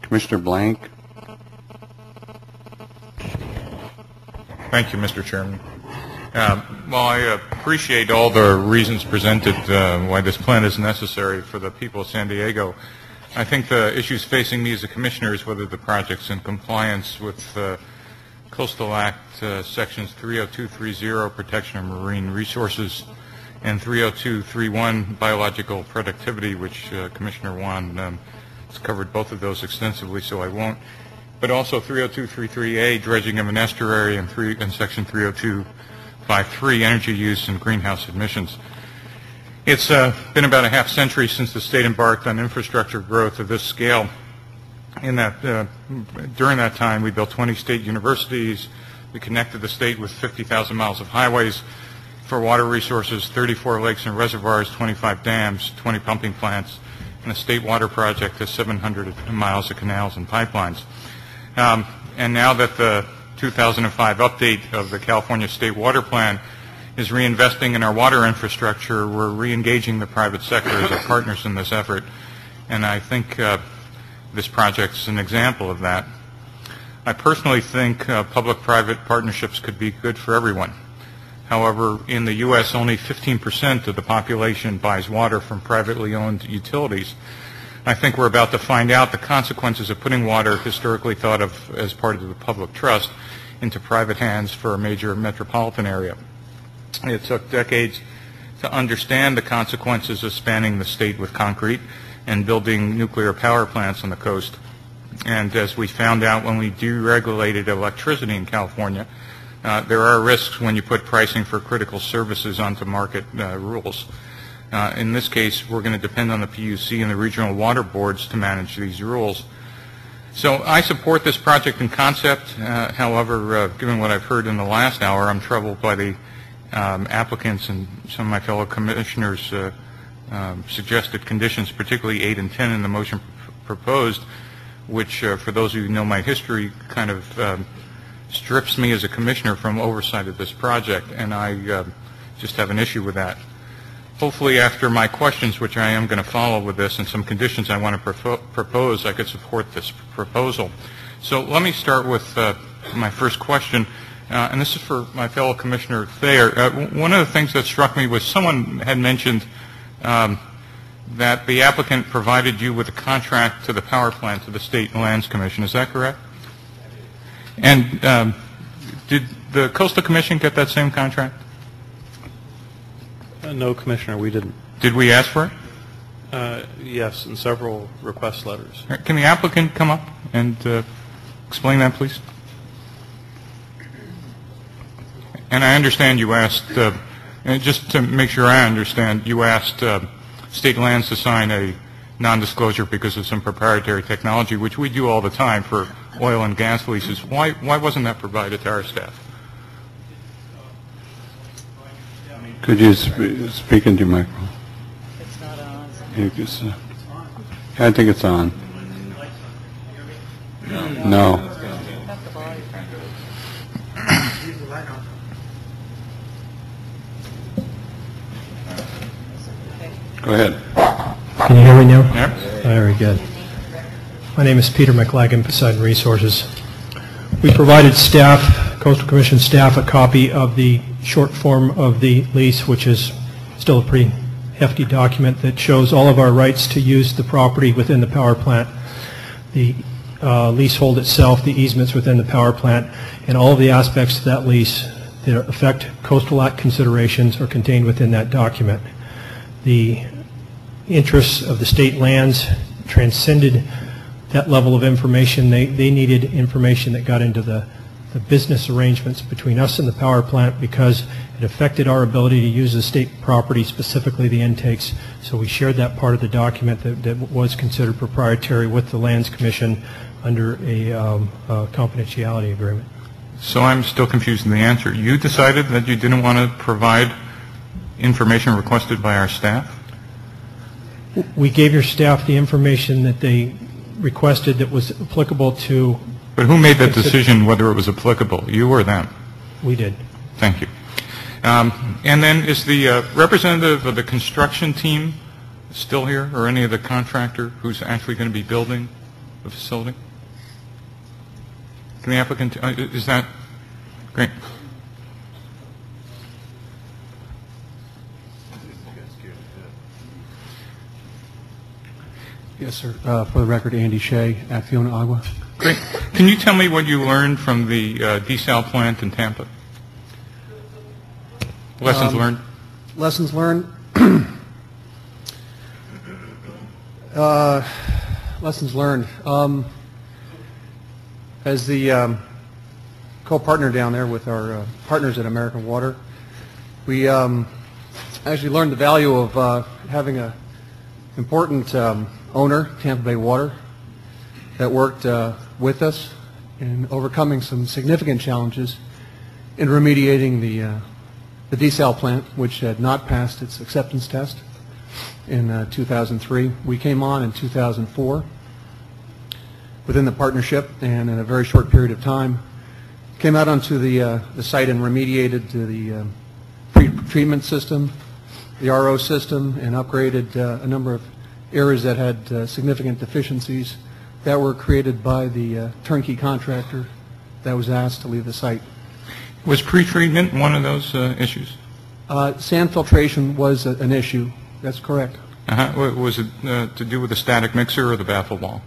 Commissioner Blank. Thank you, Mr. Chairman. Well, I appreciate all the reasons presented why this plan is necessary for the people of San Diego. I think the issues facing me as a commissioner is whether the project's in compliance with Coastal Act sections 30230, protection of marine resources, and 30231, biological productivity, which Commissioner Wan has covered both of those extensively, so I won't. But also 30233A, dredging of an estuary, and section 30253, energy use and greenhouse emissions. It's been about a half century since the state embarked on infrastructure growth of this scale. During that time, we built 20 state universities. We connected the state with 50,000 miles of highways for water resources, 34 lakes and reservoirs, 25 dams, 20 pumping plants, and a state water project to 700 miles of canals and pipelines. And now that the 2005 update of the California State Water Plan is reinvesting in our water infrastructure, we're re-engaging the private sector as our partners in this effort. And I think this project's an example of that. I personally think public-private partnerships could be good for everyone. However, in the U.S., only 15% of the population buys water from privately owned utilities. I think we're about to find out the consequences of putting water, historically thought of as part of the public trust, into private hands for a major metropolitan area. It took decades to understand the consequences of spanning the state with concrete and building nuclear power plants on the coast. And as we found out when we deregulated electricity in California, there are risks when you put pricing for critical services onto market rules. In this case, we're going to depend on the PUC and the regional water boards to manage these rules. So I support this project in concept. However, given what I've heard in the last hour, I'm troubled by the applicants and some of my fellow commissioners' suggested conditions, particularly 8 and 10 in the motion proposed, which, for those of you who know my history, kind of strips me as a commissioner from oversight of this project, and I just have an issue with that. Hopefully, after my questions, which I am going to follow with this, and some conditions I want to propose, I could support this proposal. So let me start with my first question, and this is for my fellow Commissioner Thayer. One of the things that struck me was someone had mentioned that the applicant provided you with a contract to the power plant to the State Lands Commission. Is that correct? And did the Coastal Commission get that same contract? No, Commissioner, we didn't. Did we ask for it? Yes, in several request letters. Can the applicant come up and explain that, please? And I understand you asked, and just to make sure I understand, you asked State Lands to sign a non-disclosure because of some proprietary technology, which we do all the time for oil and gas leases. Why wasn't that provided to our staff? Could you speak into your microphone? It's not on. I think it's on. No. Go ahead. Can you hear me now? Yep. Very good. My name is Peter McLagan, Poseidon Resources. We provided staff, Coastal Commission staff, a copy of the short form of the lease, which is still a pretty hefty document that shows all of our rights to use the property within the power plant, the leasehold itself, the easements within the power plant, and all of the aspects of that lease that affect Coastal Act considerations are contained within that document. The interests of the state lands transcended that level of information. They needed information that got into the business arrangements between us and the power plant because it affected our ability to use the state property, specifically the intakes. So we shared that part of the document that was considered proprietary with the Lands Commission under a confidentiality agreement. So I'm still confused in the answer. You decided that you didn't want to provide information requested by our staff? We gave your staff the information that they requested that was applicable to... But who made that decision whether it was applicable, you or them? We did. Thank you. And then is the representative of the construction team still here, or any of the contractor who's actually going to be building the facility? Can the applicant, is that, great. Yes, sir. For the record, Andy Shea at Fiona Agua. Great. Can you tell me what you learned from the Desal plant in Tampa? Lessons learned? Lessons learned. Lessons learned. As the co-partner down there with our partners at American Water, we actually learned the value of having an important owner, Tampa Bay Water, that worked with us in overcoming some significant challenges in remediating the Desal plant, which had not passed its acceptance test in 2003. We came on in 2004 within the partnership, and in a very short period of time came out onto the site and remediated the pre-treatment system, the RO system, and upgraded a number of areas that had significant deficiencies that were created by the turnkey contractor that was asked to leave the site. Was pre-treatment one of those issues? Sand filtration was an issue. That's correct. Was it to do with the static mixer or the baffle wall?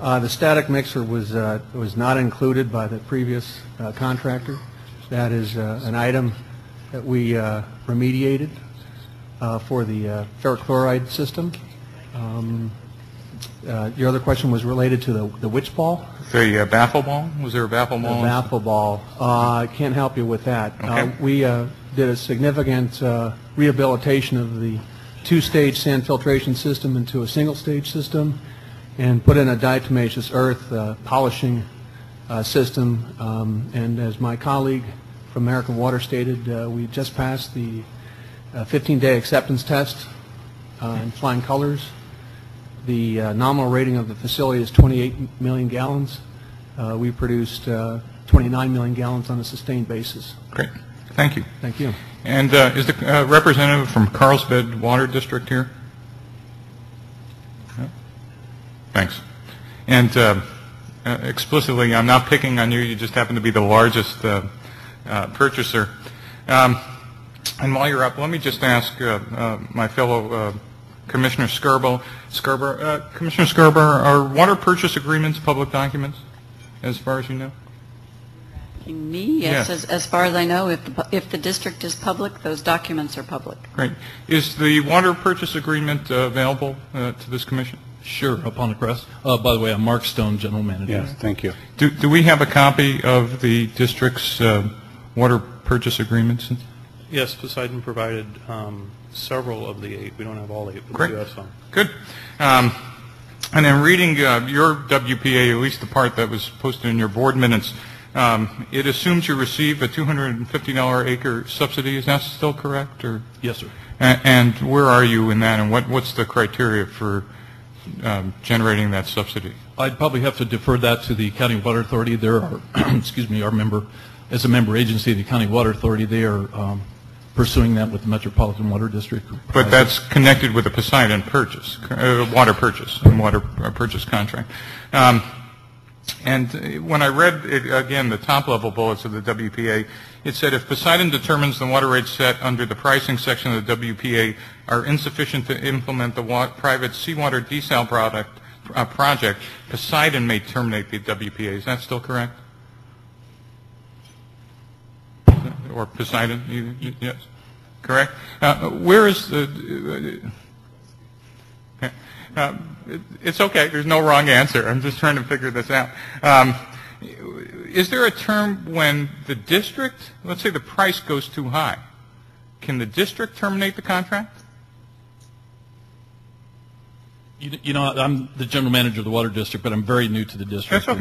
The static mixer was not included by the previous contractor. That is an item that we remediated for the ferric chloride system. Your other question was related to the which ball? The baffle ball? Was there a baffle ball? The baffle ball. I can't help you with that. Okay. We did a significant rehabilitation of the two-stage sand filtration system into a single-stage system and put in a diatomaceous earth polishing system. And as my colleague from American Water stated, we just passed the 15-day acceptance test in flying colors. The nominal rating of the facility is 28 million gallons. We produced 29 million gallons on a sustained basis. Great. Thank you. Thank you. And is the representative from Carlsbad Water District here? No? Thanks. And explicitly, I'm not picking on you. You just happen to be the largest purchaser. And while you're up, let me just ask my fellow Commissioner Skirbo. Commissioner Skirbo, are water purchase agreements public documents, as far as you know? Me, yes. As far as I know, if the district is public, those documents are public. Great. Is the water purchase agreement available to this commission? Sure, upon request. By the way, I'm Mark Stone, General Manager. Yes, thank you. Do we have a copy of the district's water purchase agreements? Yes, Poseidon provided several of the 8. We don't have all 8, but Great. we do have some. Good. And in reading your WPA, at least the part that was posted in your board minutes, it assumes you receive a $250 acre subsidy. Is that still correct? Or? Yes, sir. And where are you in that, and what's the criteria for generating that subsidy? I'd probably have to defer that to the County Water Authority. There are, excuse me, our member, as a member agency of the County Water Authority, they are pursuing that with the Metropolitan Water District. But that's connected with a Poseidon purchase, water purchase, and water purchase contract. And when I read, again, the top-level bullets of the WPA, it said if Poseidon determines the water rates set under the pricing section of the WPA are insufficient to implement the private seawater desal project, Poseidon may terminate the WPA. Is that still correct? Or Poseidon? Yes. Correct? Where is the... it's okay. There's no wrong answer. I'm just trying to figure this out. Is there a term when the district, let's say the price goes too high, can the district terminate the contract? You know, I'm the general manager of the water district, but I'm very new to the district. That's okay.